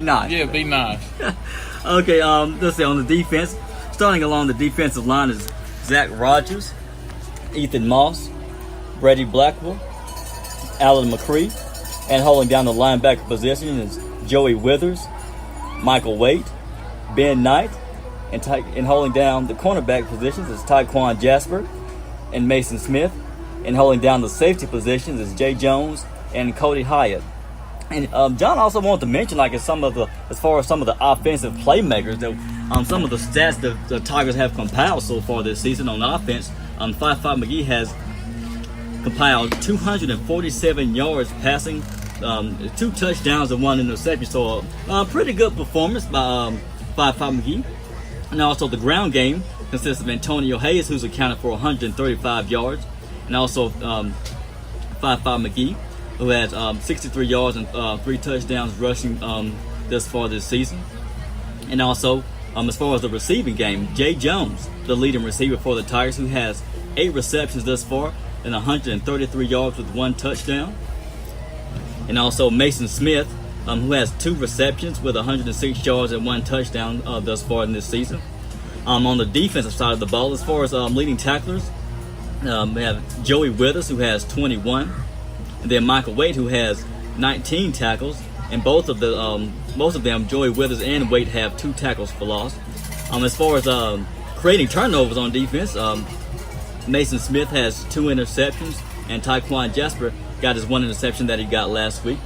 Nice. Yeah, be nice. Okay, let's see, on the defense, starting along the defensive line is Zach Rogers, Ethan Moss, Brady Blackwell, Alan McCree, and holding down the linebacker position is Joey Withers, Michael Waite, Ben Knight, and holding down the cornerback positions is Tyquan Jasper and Mason Smith, and holding down the safety positions is Jay Jones and Cody Hyatt. And John also wanted to mention, like, as far as some of the offensive playmakers, that some of the stats that the Tigers have compiled so far this season on offense. 5-5 McGee has compiled 247 yards passing, 2 touchdowns and 1 interception. So a pretty good performance by 5-5 McGee. And also the ground game consists of Antonio Hayes, who's accounted for 135 yards, and also 5-5 McGee, who has 63 yards and 3 touchdowns rushing thus far this season. And also, as far as the receiving game, Jay Jones, the leading receiver for the Tigers, who has 8 receptions thus far and 133 yards with 1 touchdown. And also Mason Smith, who has 2 receptions with 106 yards and 1 touchdown thus far in this season. On the defensive side of the ball, as far as leading tacklers, we have Joey Withers, who has 21. And then Michael Waite, who has 19 tackles, and most of them, Joey Withers and Waite, have 2 tackles for loss. As far as creating turnovers on defense, Mason Smith has 2 interceptions, and Tyquan Jasper got his 1 interception that he got last week.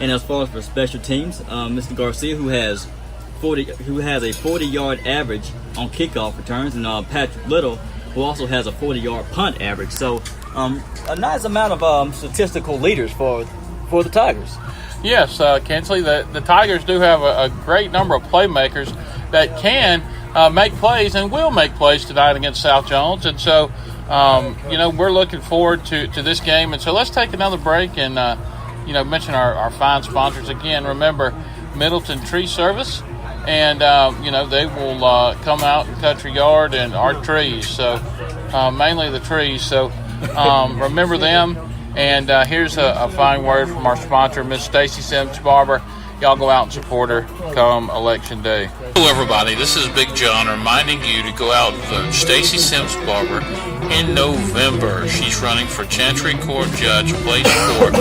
And as far as for special teams, Mr. Garcia, who has a 40-yard average on kickoff returns, and Patrick Little, who also has a 40-yard punt average. So a nice amount of statistical leaders for the Tigers. Yes, Kinsley, the Tigers do have a great number of playmakers that can make plays and will make plays tonight against South Jones. And so, we're looking forward to this game. And so let's take another break and, mention our fine sponsors again. Remember, Middleton Tree Service. And, they will come out in Country Yard and our trees, so mainly the trees. So remember them. And here's a fine word from our sponsor, Miss Stacy Sims Barber. Y'all go out and support her come Election Day. Hello, everybody. This is Big John reminding you to go out and vote Stacy Sims Barber in November. She's running for Chancery Court Judge, Place 4,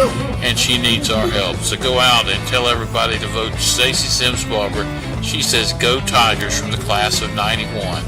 and she needs our help. So go out and tell everybody to vote Stacy Sims Barber. She says, "Go Tigers" from the class of '91.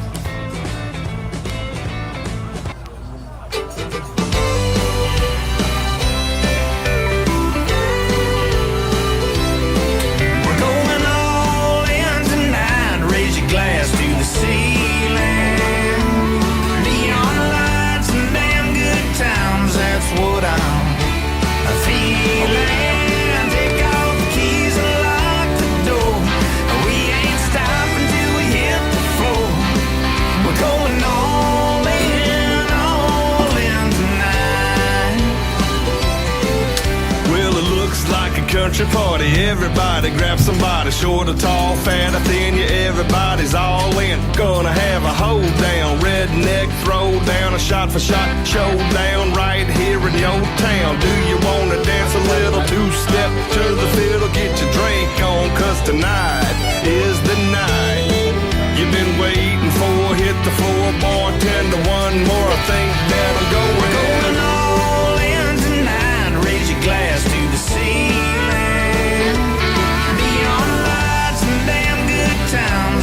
Country party, everybody grab somebody, short or tall, fat or thin, yeah, everybody's all in. Gonna have a hold down, redneck throw down, a shot for shot showdown right here in your town. Do you wanna dance a little two-step to the fiddle? Get your drink on, 'cause tonight is the night you've been waiting for. Hit the floor, bartender, one more. I think that I'm going all in tonight. Raise your glass to the sea.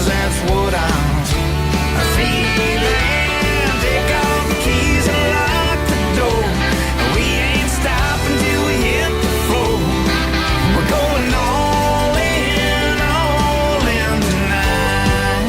That's what I'm feeling. Take off the keys and lock the door. We ain't stopping till we hit the floor. We're going all in tonight.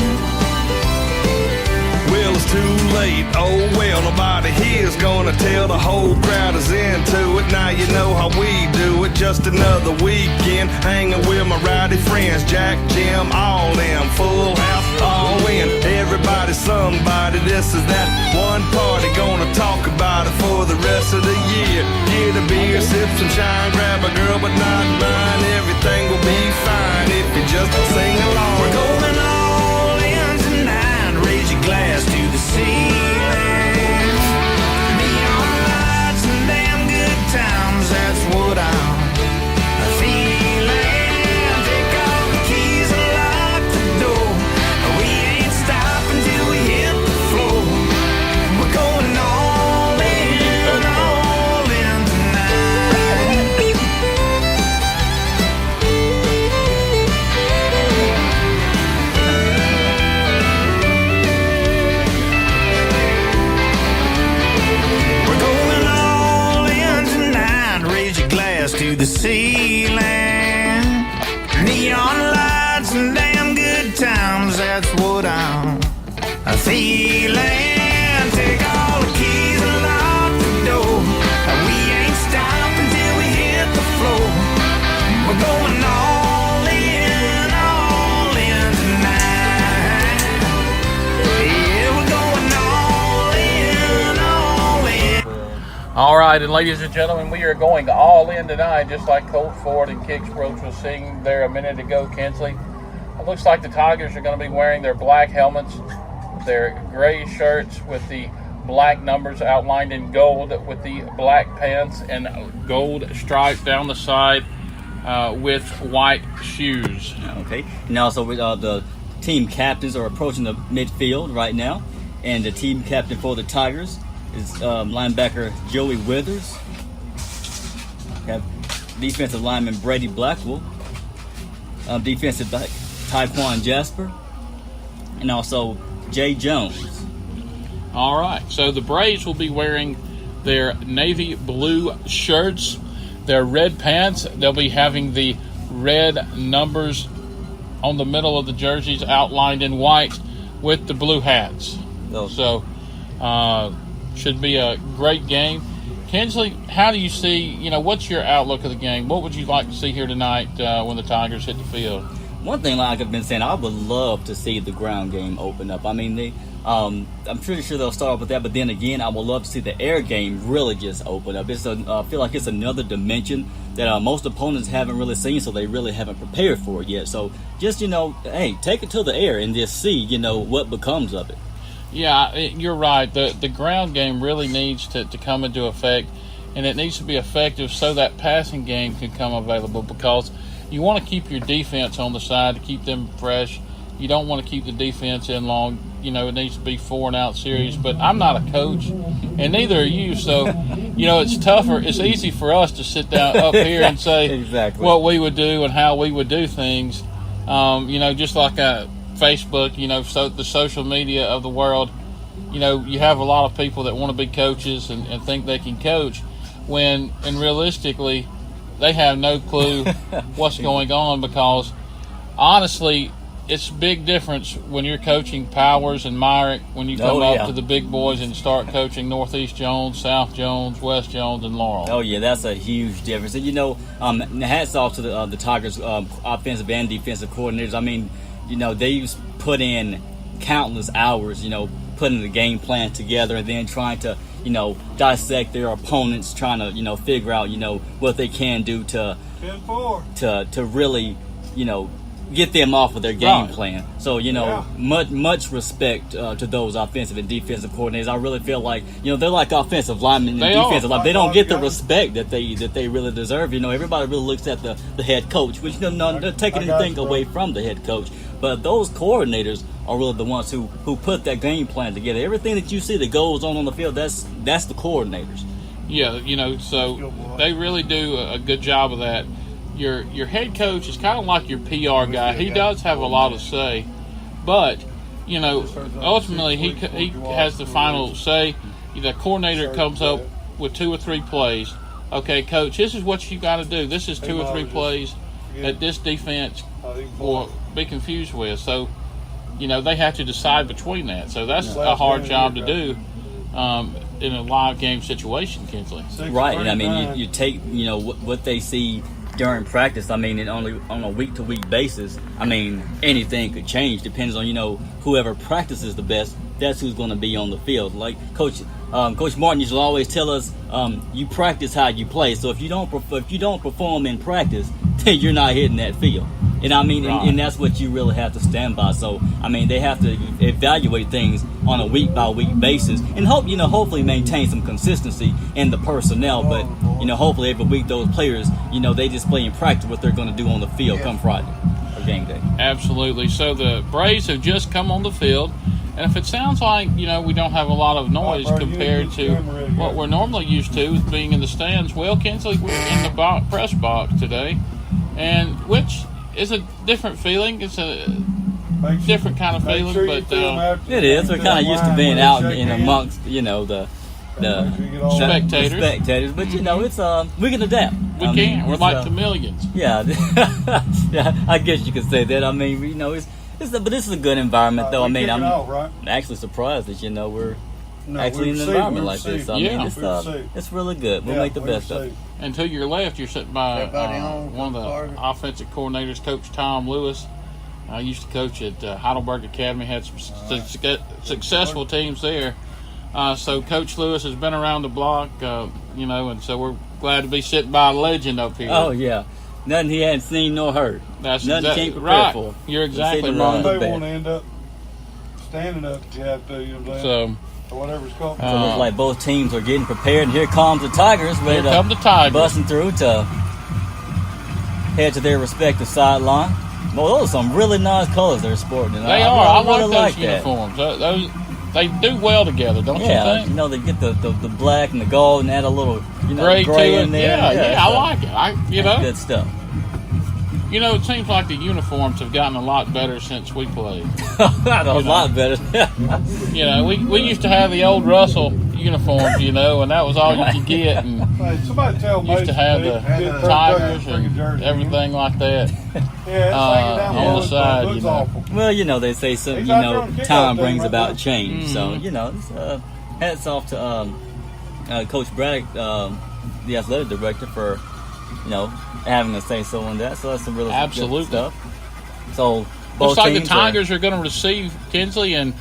Well, it's too late. Oh well, nobody here's gonna tell. The whole crowd is into it. Now you know how we do it. Just another weekend hanging with my rowdy friends, Jack, Jim, all them. Full house, all in. Everybody's somebody. This is that one party. Gonna talk about it for the rest of the year. Get a beer, sip some shine, grab a girl but not mine. Everything will be fine if you just sing along. We're going all in tonight. Raise your glass to the ceiling. Neon lights and damn good times. That's what I'm feeling. Take off the right, and ladies and gentlemen, we are going all in tonight, just like Colt Ford and Kix Roach was singing there a minute ago, Kinsley. It looks like the Tigers are going to be wearing their black helmets, their gray shirts with the black numbers outlined in gold, with the black pants and gold stripe down the side with white shoes. Okay. Now, so the team captains are approaching the midfield right now, and the team captain for the Tigers is linebacker Joey Withers. Have defensive lineman Brady Blackwell, defensive back Tyquan Jasper, and also Jay Jones. All right, so the Braves will be wearing their navy blue shirts, their red pants. They'll be having the red numbers on the middle of the jerseys outlined in white with the blue hats. So should be a great game. Kinsley, how do you see, what's your outlook of the game? What would you like to see here tonight when the Tigers hit the field? One thing, like I've been saying, I would love to see the ground game open up. I mean, I'm pretty sure they'll start off with that, but then again, I would love to see the air game really just open up. I feel like it's another dimension that most opponents haven't really seen, so they really haven't prepared for it yet. So just, hey, take it to the air and just see, what becomes of it. Yeah, you're right. The ground game really needs to come into effect, and it needs to be effective so that passing game can come available, because you want to keep your defense on the side to keep them fresh. You don't want to keep the defense in long. It needs to be 4-and-out series, but I'm not a coach, and neither are you, so, it's tougher. It's easy for us to sit down up here and say exactly what we would do and how we would do things, just like Facebook, so the social media of the world, you have a lot of people that want to be coaches and think they can coach and realistically, they have no clue what's going on, because honestly, it's a big difference when you're coaching Powers and Myrick, when you come up to the big boys and start coaching Northeast Jones, South Jones, West Jones, and Laurel. Oh, yeah, that's a huge difference. And, hats off to the Tigers' offensive and defensive coordinators. I mean, they've put in countless hours, putting the game plan together and then trying to, dissect their opponents, trying to, figure out, what they can do to really, get them off of their game plan. So, much respect to those offensive and defensive coordinators. I really feel like, they're like offensive linemen and defensive linemen. They don't get the respect that they really deserve. Everybody really looks at the head coach, which, not taking anything away from the head coach. But those coordinators are really the ones who put that game plan together. Everything that you see that goes on the field, that's the coordinators. Yeah, so they really do a good job of that. Your head coach is kind of like your PR guy. He does have a lot to say, but ultimately he has the final say. The coordinator comes up with 2 or 3 plays. Okay, coach, this is what you got to do. This is 2 or 3 plays that this defense will be confused with. So, they have to decide between that. So that's a hard job to do in a live game situation, Kinsley. Right, and I mean, you take what they see during practice. I mean, on a week-to-week basis, I mean, anything could change. Depends on whoever practices the best. That's who's going to be on the field. Like Coach Martin used to always tell us, you practice how you play. So if you don't perform in practice, then you're not hitting that field. And I mean, and that's what you really have to stand by. So I mean, they have to evaluate things on a week-by-week basis, and hopefully maintain some consistency in the personnel. But hopefully every week those players, they display in practice what they're going to do on the field come Friday or game day. Absolutely. So the Braves have just come on the field. And if it sounds like, we don't have a lot of noise compared to what we're normally used to being in the stands, well, Kinsley, we're in the press box today, and which is a different feeling. It's a different kind of feeling, but it is. We're kind of used to being out in amongst, the spectators. But it's we can adapt. We can. We're like chameleons. Yeah, yeah. I guess you could say that. I mean, but this is a good environment, though. I mean, I'm actually surprised that we're actually in an environment like this. I mean, it's really good. We'll make the best of it. And to your left, you're sitting by one of the offensive coordinators, Coach Tom Lewis. I used to coach at Heidelberg Academy, had some successful teams there. So Coach Lewis has been around the block, you know, and so we're glad to be sitting by a legend up here. Oh yeah, nothing he hadn't seen nor heard. That's nothing exactly he can't prepare right. for. You're To say exactly the right. run. They want to end up standing up if you have to, you know what I'm saying? So Or whatever's called. So it looks like both teams are getting prepared, and here comes the Tigers, ready here come the Tigers. busting through to head to their respective sideline. Well, those are some really nice colors they're sporting. And They are. I really like those that. uniforms. Those they do well together, don't Yeah, you think? they get the black and the gold and add a little Gray gray to it. in there. Yeah, I so like it. that's good stuff. It seems like the uniforms have gotten a lot better since we played. A lot better. We used to have the old Russell uniforms, and that was all you could get. And Hey, somebody tell me. used to have the Tigers and everything like that Yeah, it's hanging down on the side, Looks awful. Well, they say some, He's out there on kickoff time day brings right about now. change. So, it's, hats off to Coach Braddock, the athletic director, for, having a say so on that. So that's some really Absolutely. good stuff. So both looks like the teams Tigers are going to receive Kinsley, and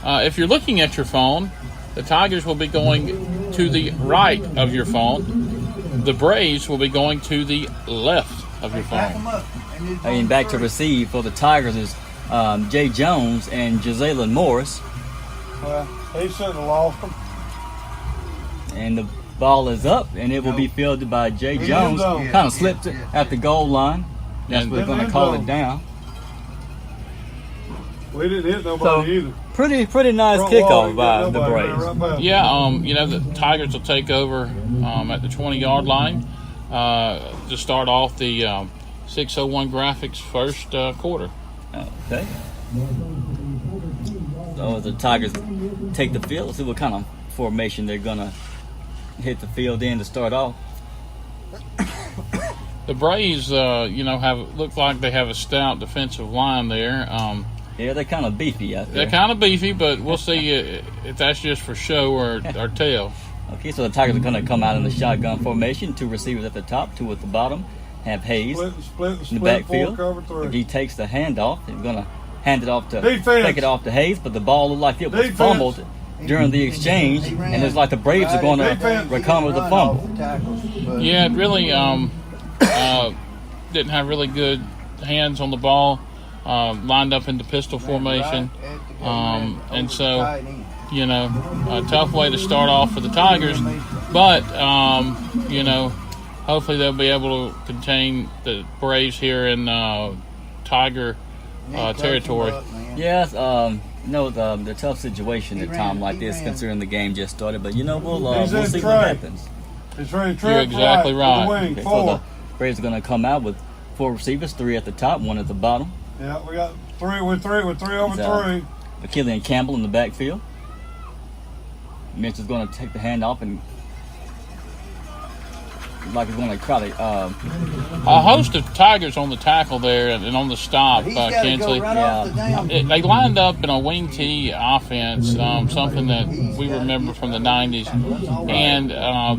if you're looking at your phone, the Tigers will be going to the right of your phone. The Braves will be going to the left of your phone. back to receive for the Tigers is Jay Jones and Jalen Morris. Well, he shouldn't have lost them. And the ball is up, and it will be fielded by Jay Jones. zone. Kind of slipped it at the goal line. That's And- what we're going to end call zone. it down. We didn't hit So nobody either. pretty nice Front wall, kickoff you by got the nobody Braves. right by. Yeah, the Tigers will take over at the 20-yard line to start off the 6:01 graphics first quarter. Okay. So as the Tigers take the field, let's see what kind of formation they're gonna hit the field in to start off. The Braves, look like they have a stout defensive line there. Yeah, they're kind of beefy out there. They're kind of beefy, but we'll see if that's just for show or tell. Okay, so the Tigers are gonna come out in the shotgun formation. 2 receivers at the top, 2 at the bottom. Have Hayes Split, in the backfield. 4 cover 3. He takes the handoff. He's gonna hand it off to Defense. take it off to Hayes, but the ball looked like it was Defense. fumbled during the exchange, and it's like the Braves are going to Defense. recover the fumble. Yeah, it really didn't have really good hands on the ball. Lined up into pistol formation, and so a tough way to start off for the Tigers. But hopefully they'll be able to contain the Braves here in Tiger territory. Yes, the tough situation at a time like this, considering the game just started. But we'll He's in see tray. what happens. It's ready to You're trip exactly right. With the wing, Okay, so 4. the Braves are going to come out with 4 receivers, 3 at the top, 1 at the bottom. Yeah, we got 3 with 3 over So- 3. McKillian Campbell in the backfield. Mitch is going to take the handoff and like he's going to try to. A host of Tigers on the tackle there and on the stop, Kinsley. They lined up in a wing T offense, something that we remember from the 90s. And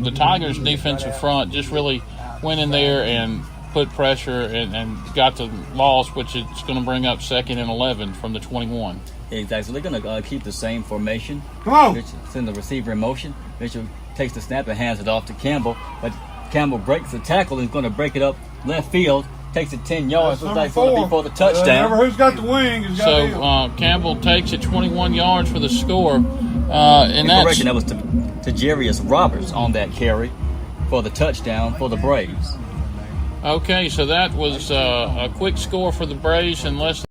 the Tigers' defensive front just really went in there and put pressure and got the loss, which is going to bring up 2nd and 11 from the 21. Exactly. So they're going to keep the same formation. Come on. Mitchell send the receiver in motion. Mitchell takes the snap and hands it off to Campbell. But Campbell breaks the tackle and is going to break it up left field. Takes it 10 yards. Looks like it's going to be for the touchdown. Remember who's got the wing has got him. So Campbell takes it 21 yards for the score. And that's Correction, that was to Jarius Roberts on that carry for the touchdown for the Braves. okay. So that was a quick score for the Braves in less